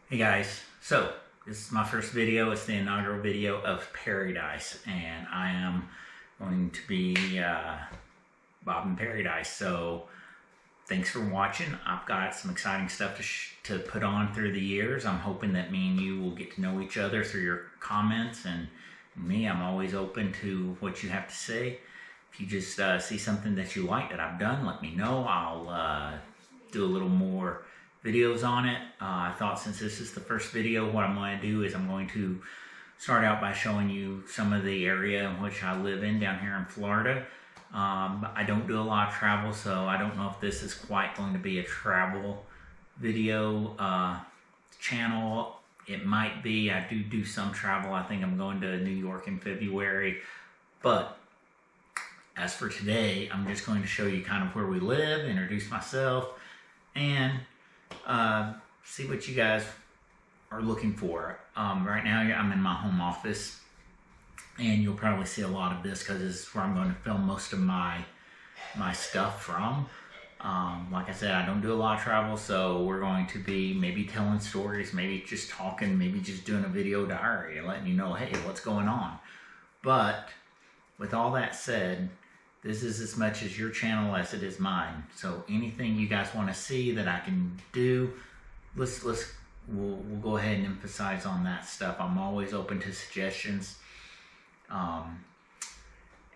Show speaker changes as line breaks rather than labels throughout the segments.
Hey guys, so this is my first video. It's the inaugural video of Paradise, and I am going to be Bob in Paradise. So thanks for watching. I've got some exciting stuff to put on through the years. I'm hoping that me and you will get to know each other through your comments, and me, I'm always open to what you have to say. If you just see something that you like that I've done, let me know. I'll do a little more videos on it. I thought since this is the first video, what I'm going to do is I'm going to start out by showing you some of the area in which I live in down here in Florida. I don't do a lot of travel, so I don't know if this is quite going to be a travel video channel. It might be. I do some travel. I think I'm going to New York in February, but as for today, I'm just going to show you kind of where we live, introduce myself, and see what you guys are looking for. Right now I'm in my home office, and you'll probably see a lot of this because this is where I'm going to film most of my stuff from. Like I said, I don't do a lot of travel, so we're going to be maybe telling stories, maybe just talking, maybe just doing a video diary and letting you know, hey, what's going on. But with all that said, this is as much as your channel as it is mine. So anything you guys want to see that I can do, we'll go ahead and emphasize on that stuff. I'm always open to suggestions,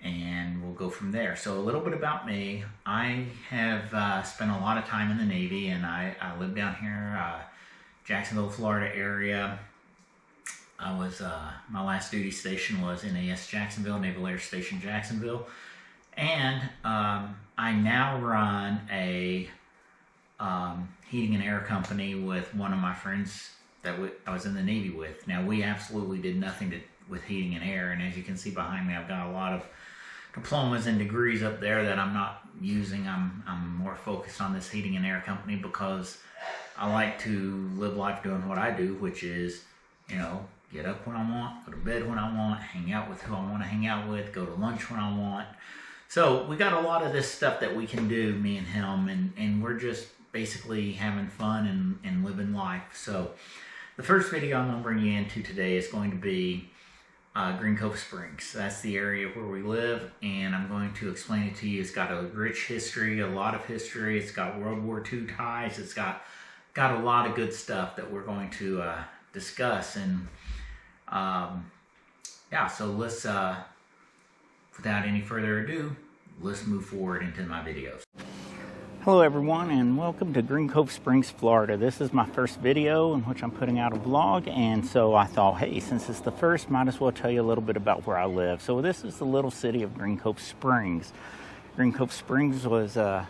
and we'll go from there. So a little bit about me. I have spent a lot of time in the Navy, and I live down here, Jacksonville, Florida area. I was my last duty station was NAS Jacksonville, Naval Air Station Jacksonville. And I now run a heating and air company with one of my friends that I was in the Navy with. Now, we absolutely did nothing with heating and air, and as you can see behind me, I've got a lot of diplomas and degrees up there that I'm not using. I'm more focused on this heating and air company because I like to live life doing what I do, which is, you know, get up when I want, go to bed when I want, hang out with who I want to hang out with, go to lunch when I want. So we got a lot of this stuff that we can do, me and him, and we're just basically having fun and living life. So the first video I'm going to bring you into today is going to be Green Cove Springs. That's the area where we live, and I'm going to explain it to you. It's got a rich history, a lot of history. It's got World War II ties. It's got a lot of good stuff that we're going to discuss. And yeah, so let's... without any further ado, let's move forward into my videos.
Hello everyone, and welcome to Green Cove Springs, Florida. This is my first video in which I'm putting out a vlog, and so I thought, hey, since it's the first, might as well tell you a little bit about where I live. So this is the little city of Green Cove Springs. Green Cove Springs was a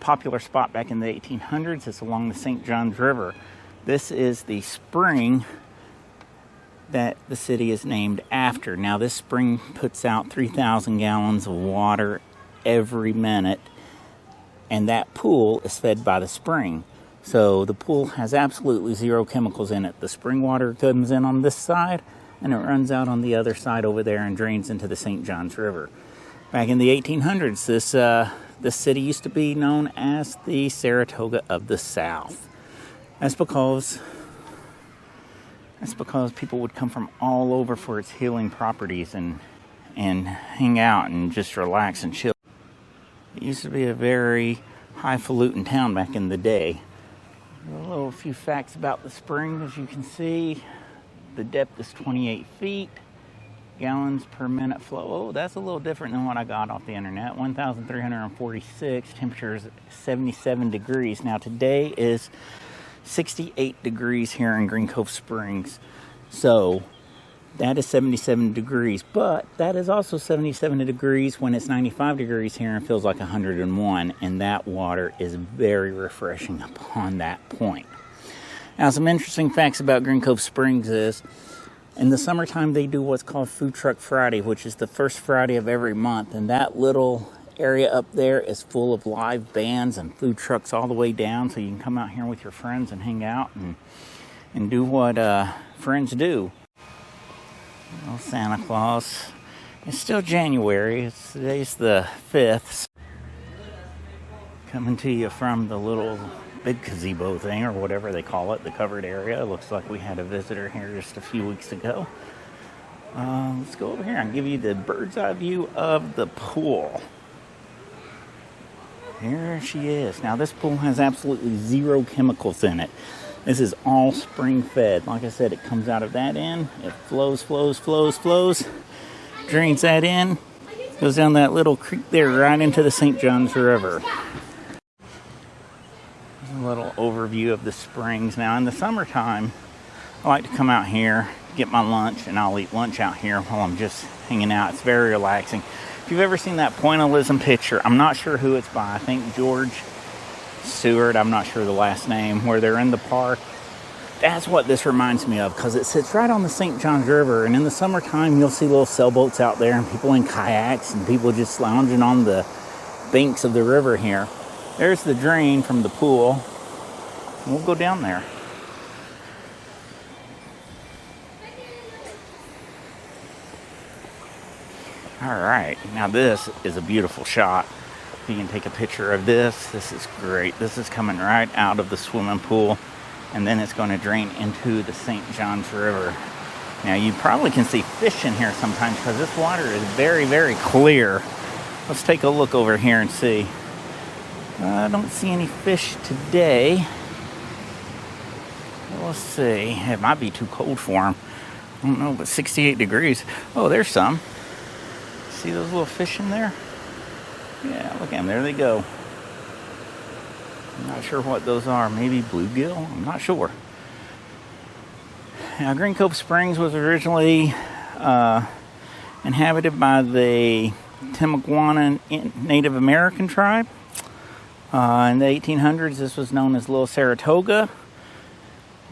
popular spot back in the 1800s. It's along the St. Johns River. This is the spring that the city is named after. Now, this spring puts out 3,000 gallons of water every minute, and that pool is fed by the spring. So the pool has absolutely zero chemicals in it. The spring water comes in on this side, and it runs out on the other side over there and drains into the St. Johns River. Back in the 1800s, this city used to be known as the Saratoga of the South. That's because people would come from all over for its healing properties and hang out and just relax and chill. It used to be a very highfalutin town back in the day. A few facts about the spring. As you can see, the depth is 28 feet. Gallons per minute flow. Oh, that's a little different than what I got off the internet. 1,346. Temperature is 77 degrees. Now today is 68 degrees here in Green Cove Springs. So that is 77 degrees, but that is also 77 degrees when it's 95 degrees here and feels like 101, and that water is very refreshing upon that point. Now, some interesting facts about Green Cove Springs is in the summertime they do what's called Food Truck Friday, which is the first Friday of every month, and that little area up there is full of live bands and food trucks all the way down, so you can come out here with your friends and hang out and do what friends do. Oh, Santa Claus. It's still January. Today's the 5th. Coming to you from the little big gazebo thing, or whatever they call it, the covered area. It looks like we had a visitor here just a few weeks ago. Let's go over here and give you the bird's eye view of the pool. Here she is. Now this pool has absolutely zero chemicals in it. This is all spring fed. Like I said, it comes out of that end. It flows, drains that in, goes down that little creek there right into the St. Johns River. A little overview of the springs. Now in the summertime, I like to come out here, get my lunch, and I'll eat lunch out here while I'm just hanging out. It's very relaxing. If you've ever seen that pointillism picture, I'm not sure who it's by. I think George Stewart, I'm not sure the last name, where they're in the park. That's what this reminds me of, because it sits right on the St. Johns River, and in the summertime you'll see little sailboats out there and people in kayaks and people just lounging on the banks of the river here. There's the drain from the pool. We'll go down there. Alright, now this is a beautiful shot. If you can take a picture of this, this is great. This is coming right out of the swimming pool, and then it's going to drain into the St. Johns River. Now you probably can see fish in here sometimes because this water is very, very clear. Let's take a look over here and see. I don't see any fish today. Let's see. It might be too cold for them. I don't know, but 68 degrees. Oh, there's some. See those little fish in there? Yeah, look at them. There they go. I'm not sure what those are. Maybe bluegill? I'm not sure. Now, Green Cove Springs was originally inhabited by the Timucuana Native American tribe. In the 1800s, this was known as Little Saratoga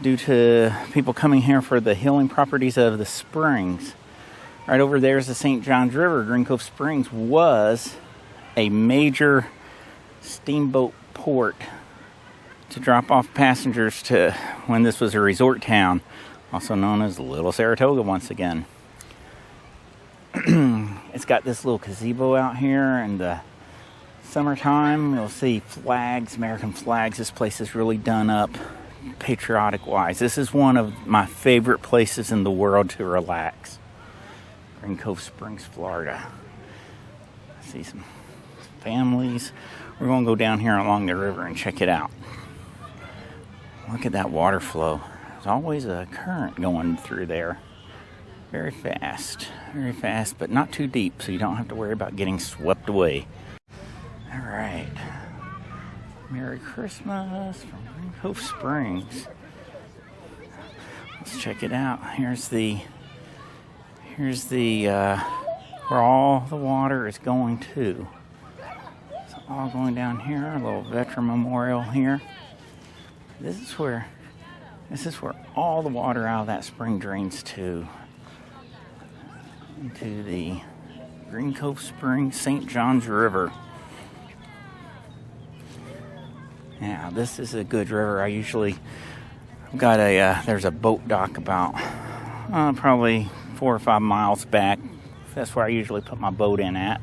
due to people coming here for the healing properties of the springs. Right over there is the St. Johns River. Green Cove Springs was a major steamboat port to drop off passengers to when this was a resort town, also known as Little Saratoga once again. It's got this little gazebo out here in the summertime. You'll see flags, American flags. This place is really done up patriotic wise. This is one of my favorite places in the world to relax. Green Cove Springs, Florida. I see some families. We're going to go down here along the river and check it out. Look at that water flow. There's always a current going through there. Very fast, but not too deep, so you don't have to worry about getting swept away. All right. Merry Christmas from Green Cove Springs. Let's check it out. Here's the where all the water is going to. It's all going down here. A little veteran memorial here. This is where all the water out of that spring drains to. Into the Green Cove Springs St. Johns River. Yeah, this is a good river. I've got there's a boat dock about probably 4 or 5 miles back. That's where I usually put my boat in at.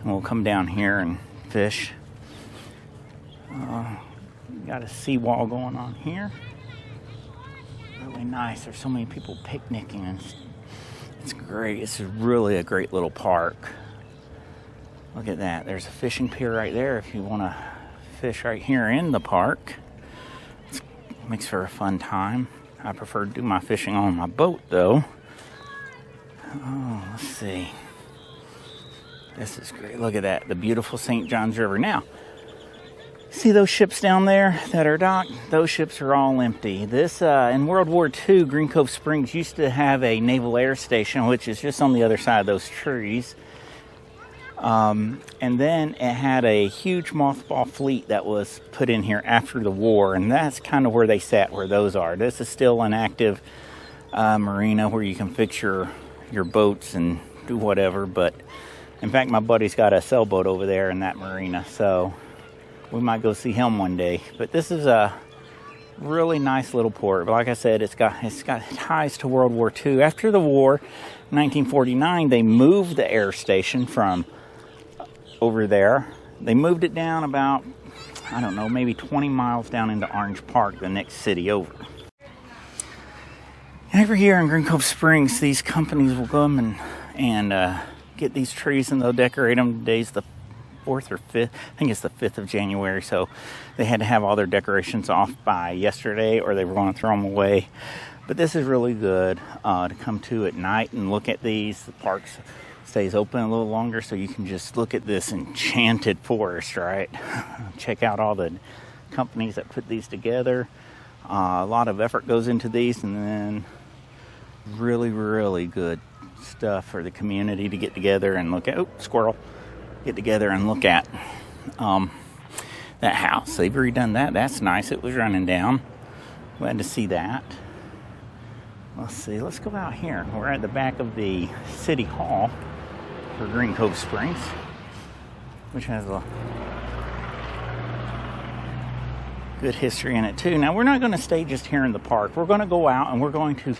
And we'll come down here and fish. Got a seawall going on here. Really nice. There's so many people picnicking, and it's great. This is really a great little park. Look at that. There's a fishing pier right there if you want to fish right here in the park. It makes for a fun time. I prefer to do my fishing on my boat though. Oh, let's see. This is great. Look at that. The beautiful St. Johns River. Now, see those ships down there that are docked? Those ships are all empty. This, in World War II, Green Cove Springs used to have a naval air station, which is just on the other side of those trees. And then it had a huge mothball fleet that was put in here after the war, and that's kind of where they sat, where those are. This is still an active marina where you can fix your boats and do whatever, but in fact, my buddy's got a sailboat over there in that marina, so we might go see him one day. But this is a really nice little port. But like I said, it's got ties to World War II. After the war, in 1949, they moved the air station from over there. They moved it down about, I don't know, maybe 20 miles down into Orange Park, the next city over. Every year in Green Cove Springs, these companies will come and get these trees, and they'll decorate them. Today's the 4th or 5th. I think it's the 5th of January, so they had to have all their decorations off by yesterday or they were going to throw them away. But this is really good to come to at night and look at these. The park stays open a little longer, so you can just look at this enchanted forest, right? Check out all the companies that put these together. A lot of effort goes into these, and then really, really good stuff for the community to get together and look at. Oh, squirrel. Get together and look at that house. They've redone that. That's nice. It was running down. Glad to see that. Let's see. Let's go out here. We're at the back of the City Hall for Green Cove Springs, which has a good history in it too. Now, we're not going to stay just here in the park. We're going to go out and we're going to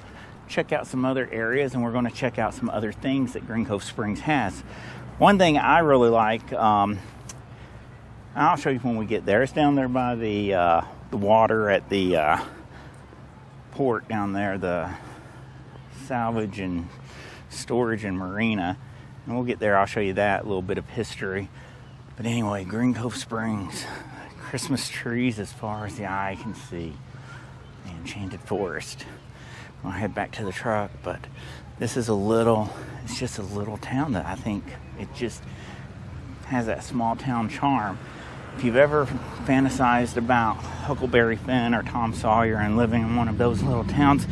check out some other areas, and we're going to check out some other things that Green Cove Springs has. One thing I really like, I'll show you when we get there. It's down there by the water at the port down there, the salvage and storage and marina. And we'll get there. I'll show you that, a little bit of history. But anyway, Green Cove Springs, Christmas trees as far as the eye can see. The enchanted forest. I'll head back to the truck, but this is it's just a little town that I think it just has that small town charm. If you've ever fantasized about Huckleberry Finn or Tom Sawyer and living in one of those little towns,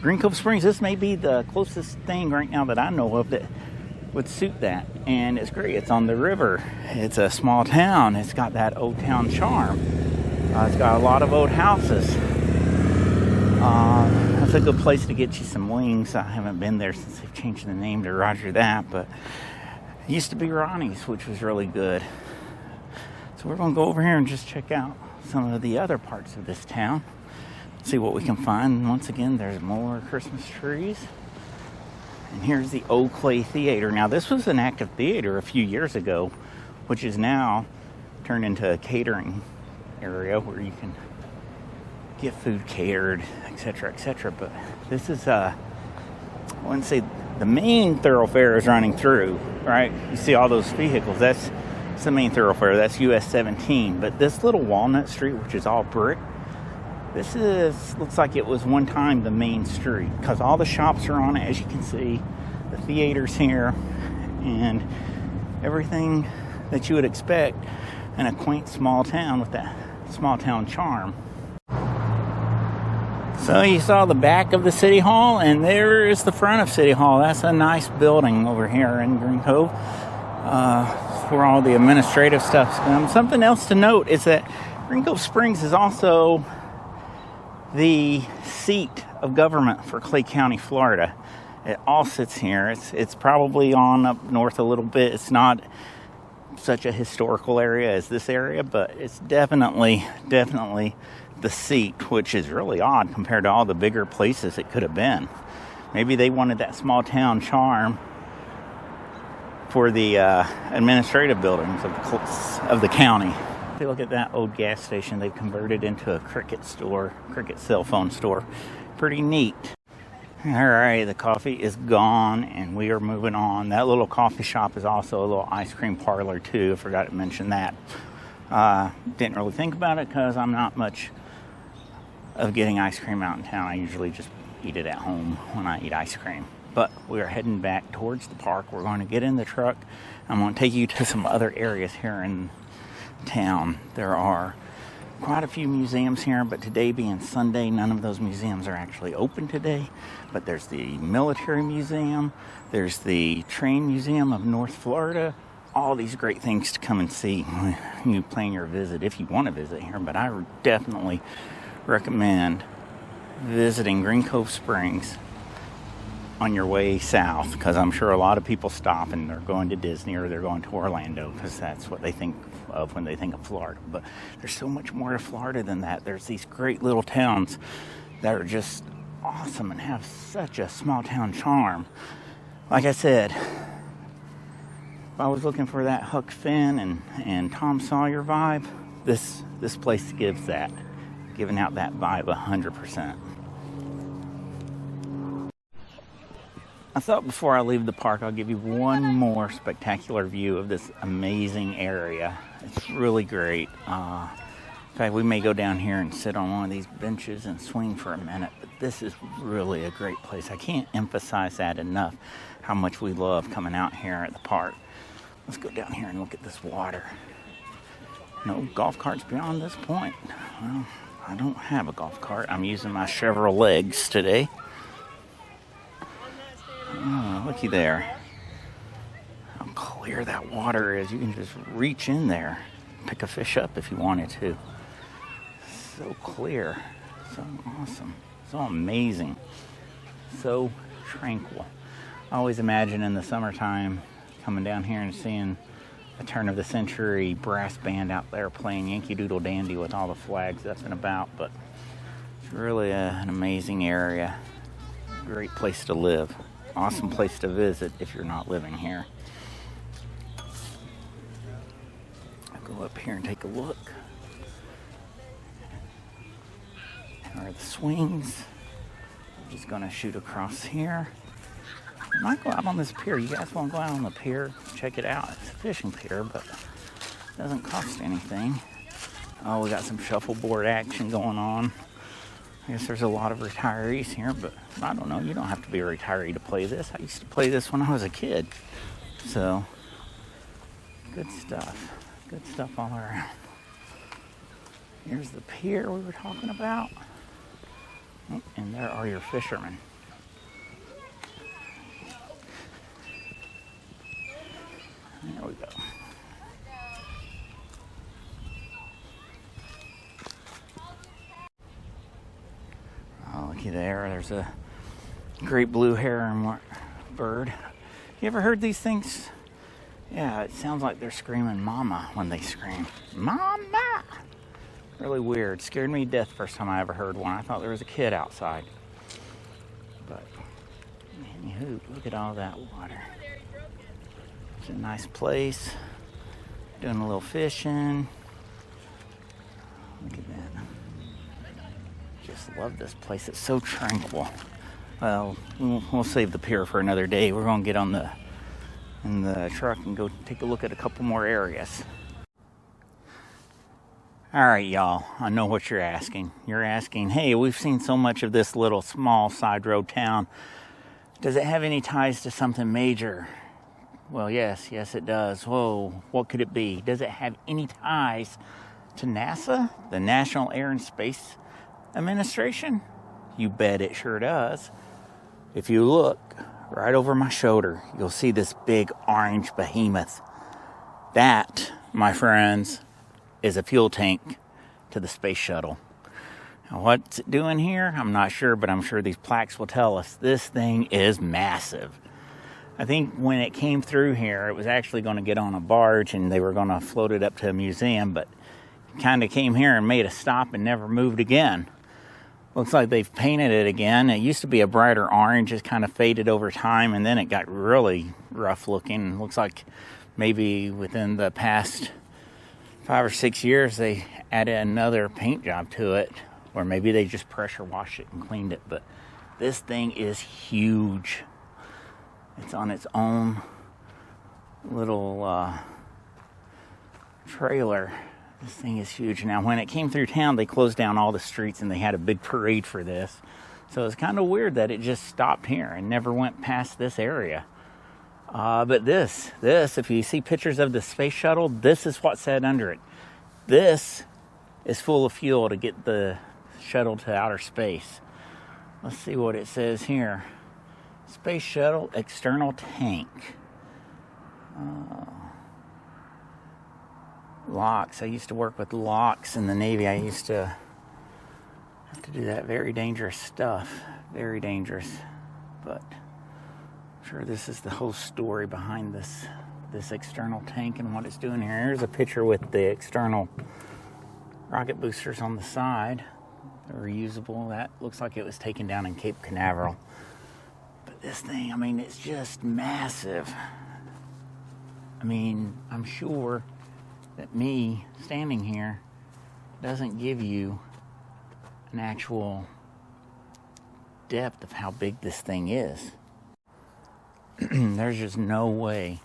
Green Cove Springs, this may be the closest thing right now that I know of that would suit that. And it's great. It's on the river. It's a small town. It's got that old town charm. It's got a lot of old houses. That's a good place to get you some wings. I haven't been there since they've changed the name to Roger That, but it used to be Ronnie's, which was really good. So we're going to go over here and just check out some of the other parts of this town, see what we can find. And once again, there's more Christmas trees. And here's the Old Clay Theater. Now, this was an active theater a few years ago, which is now turned into a catering area where you can get food catered, etc., etc. But this is, I wouldn't say the main thoroughfare is running through, right? You see all those vehicles. That's the main thoroughfare. That's US 17. But this little Walnut Street, which is all brick, looks like it was one time the main street, because all the shops are on it, as you can see. The theater's here, and everything that you would expect in a quaint small town with that small town charm. So you saw the back of the City Hall, and there is the front of City Hall. That's a nice building over here in Green Cove, where all the administrative stuff's done. Something else to note is that Green Cove Springs is also the seat of government for Clay County, Florida. It all sits here. It's probably on up north a little bit. It's not such a historical area as this area, but it's definitely the seat, which is really odd compared to all the bigger places it could have been. Maybe they wanted that small town charm for the administrative buildings of the county. If you look at that old gas station, they've converted into a Cricket cell phone store. Pretty neat. All right, the coffee is gone and we are moving on. That little coffee shop is also a little ice cream parlor too. I forgot to mention that. Didn't really think about it because I'm not much of getting ice cream out in town. I usually just eat it at home when I eat ice cream. But we are heading back towards the park. We're going to get in the truck. I'm going to take you to some other areas here in town. There are quite a few museums here, but today being Sunday, none of those museums are actually open today. But there's the Military Museum, there's the Train Museum of North Florida. All these great things to come and see when you plan your visit, if you want to visit here. But I definitely recommend visiting Green Cove Springs on your way south, because I'm sure a lot of people stop and they're going to Disney or they're going to Orlando, because that's what they think of when they think of Florida. But there's so much more to Florida than that. There's these great little towns that are just awesome and have such a small town charm. Like I said, if I was looking for that Huck Finn and Tom Sawyer vibe, this place gives that, giving out that vibe 100%. I thought before I leave the park, I'll give you one more spectacular view of this amazing area. It's really great. In fact, we may go down here and sit on one of these benches and swing for a minute, but this is really a great place. I can't emphasize that enough, how much we love coming out here at the park. Let's go down here and look at this water. No golf carts beyond this point. Well, I don't have a golf cart. I'm using my Chevrolet legs today. Oh, looky there. How clear that water is. You can just reach in there, pick a fish up if you wanted to. So clear, so awesome, so amazing, so tranquil. I always imagine in the summertime coming down here and seeing a turn of the century brass band out there playing Yankee Doodle Dandy with all the flags up and about, but it's really an amazing area. Great place to live. Awesome place to visit if you're not living here. I'll go up here and take a look. Here are the swings. I'm just gonna shoot across here. I might go out on this pier. You guys want to go out on the pier? Check it out. It's a fishing pier, but it doesn't cost anything. Oh, we got some shuffleboard action going on. I guess there's a lot of retirees here, but I don't know. You don't have to be a retiree to play this. I used to play this when I was a kid. So, good stuff. Good stuff all around. Here's the pier we were talking about. Oh, and there are your fishermen. There we go. Oh, looky there. There's a great blue heron bird. You ever heard these things? Yeah, it sounds like they're screaming mama when they scream. Mama! Really weird. Scared me to death the first time I ever heard one. I thought there was a kid outside. But, anywho, look at all that water. It's a nice place. Doing a little fishing. Look at that. Just love this place. It's so tranquil. Well, we'll save the pier for another day. We're going to get on in the truck and go take a look at a couple more areas. All right, y'all. I know what you're asking. You're asking, hey, we've seen so much of this little small side road town. Does it have any ties to something major? Well, yes, it does. Whoa, what could it be? Does it have any ties to NASA, the National Air and Space Administration? You bet it sure does. If you look right over my shoulder, you'll see this big orange behemoth. That, my friends, is a fuel tank to the space shuttle. Now, what's it doing here? I'm not sure, but I'm sure these plaques will tell us. This thing is massive. I think when it came through here, it was actually going to get on a barge and they were going to float it up to a museum, but it kind of came here and made a stop and never moved again. Looks like they've painted it again. It used to be a brighter orange, just kind of faded over time, and then it got really rough looking. Looks like maybe within the past 5 or 6 years they added another paint job to it, or maybe they just pressure washed it and cleaned it. But this thing is huge. It's on its own little trailer. This thing is huge. Now, when it came through town, they closed down all the streets and they had a big parade for this. So it's kind of weird that it just stopped here and never went past this area. But this, if you see pictures of the space shuttle, this is what's said under it. This is full of fuel to get the shuttle to outer space. Let's see what it says here. Space shuttle external tank. Locks. I used to work with locks in the Navy. I used to have to do that very dangerous stuff. Very dangerous. But I'm sure this is the whole story behind this external tank and what it's doing here. Here's a picture with the external rocket boosters on the side. They're reusable. That looks like it was taken down in Cape Canaveral. But this thing, I mean, it's just massive. I mean, I'm sure that me standing here doesn't give you an actual depth of how big this thing is. There's just no way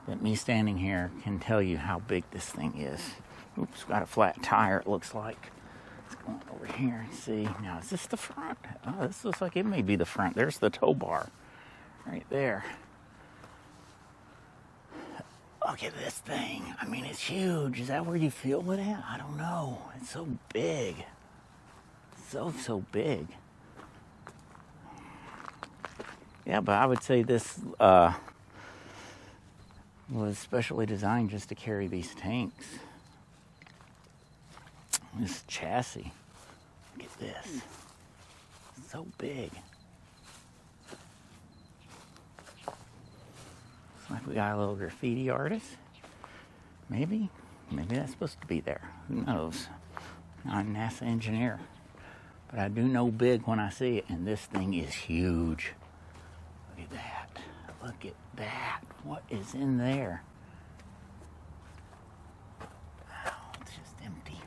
that me standing here can tell you how big this thing is. Oops, got a flat tire, it looks like. Let's go on over here and see. Now, is this the front? Oh, this looks like it may be the front. There's the tow bar right there. Look at this thing. I mean, it's huge. Is that where you feel it at? I don't know. It's so big. So big. Yeah, but I would say this was specially designed just to carry these tanks. This chassis. Look at this. So big. Looks like we got a little graffiti artist. Maybe that's supposed to be there. Who knows? I'm a NASA engineer. But I do know big when I see it, and this thing is huge. Look at that. Look at that. What is in there? Wow, it's just empty.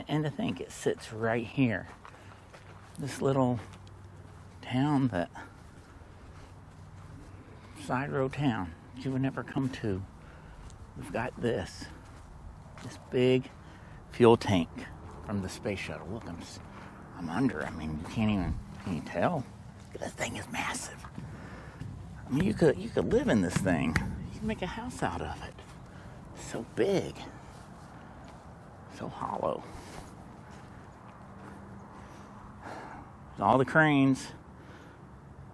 And to think it sits right here. This little town that, side road town, you would never come to. We've got this big fuel tank from the space shuttle. Look, I'm under. I mean, can you tell? This thing is massive. I mean, you could live in this thing. You can make a house out of it. It's so big, so hollow. All the cranes.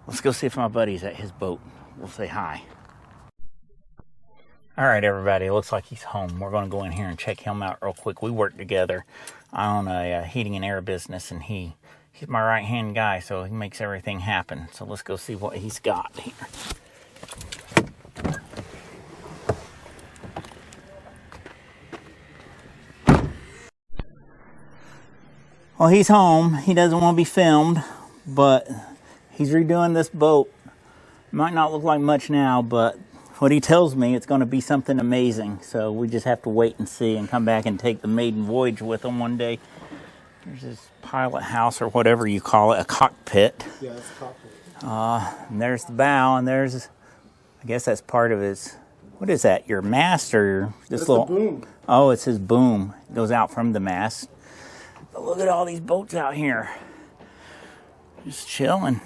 Let's go see if my buddy's at his boat. We'll say hi. All right, everybody. It looks like he's home. We're going to go in here and check him out real quick. We work together on a heating and air business, and he's my right-hand guy, so he makes everything happen. So let's go see what he's got here. Well, he's home. He doesn't want to be filmed, but he's redoing this boat. Might not look like much now, but what he tells me, it's going to be something amazing. So we just have to wait and see and come back and take the maiden voyage with him one day. There's this pilot house or whatever you call it, a cockpit.
Yeah, it's a cockpit.
And there's the bow, and there's, I guess that's part of his, what is that, your mast or this
It's
little?
the boom.
Oh, it's his boom. It goes out from the mast. But look at all these boats out here. Just chilling.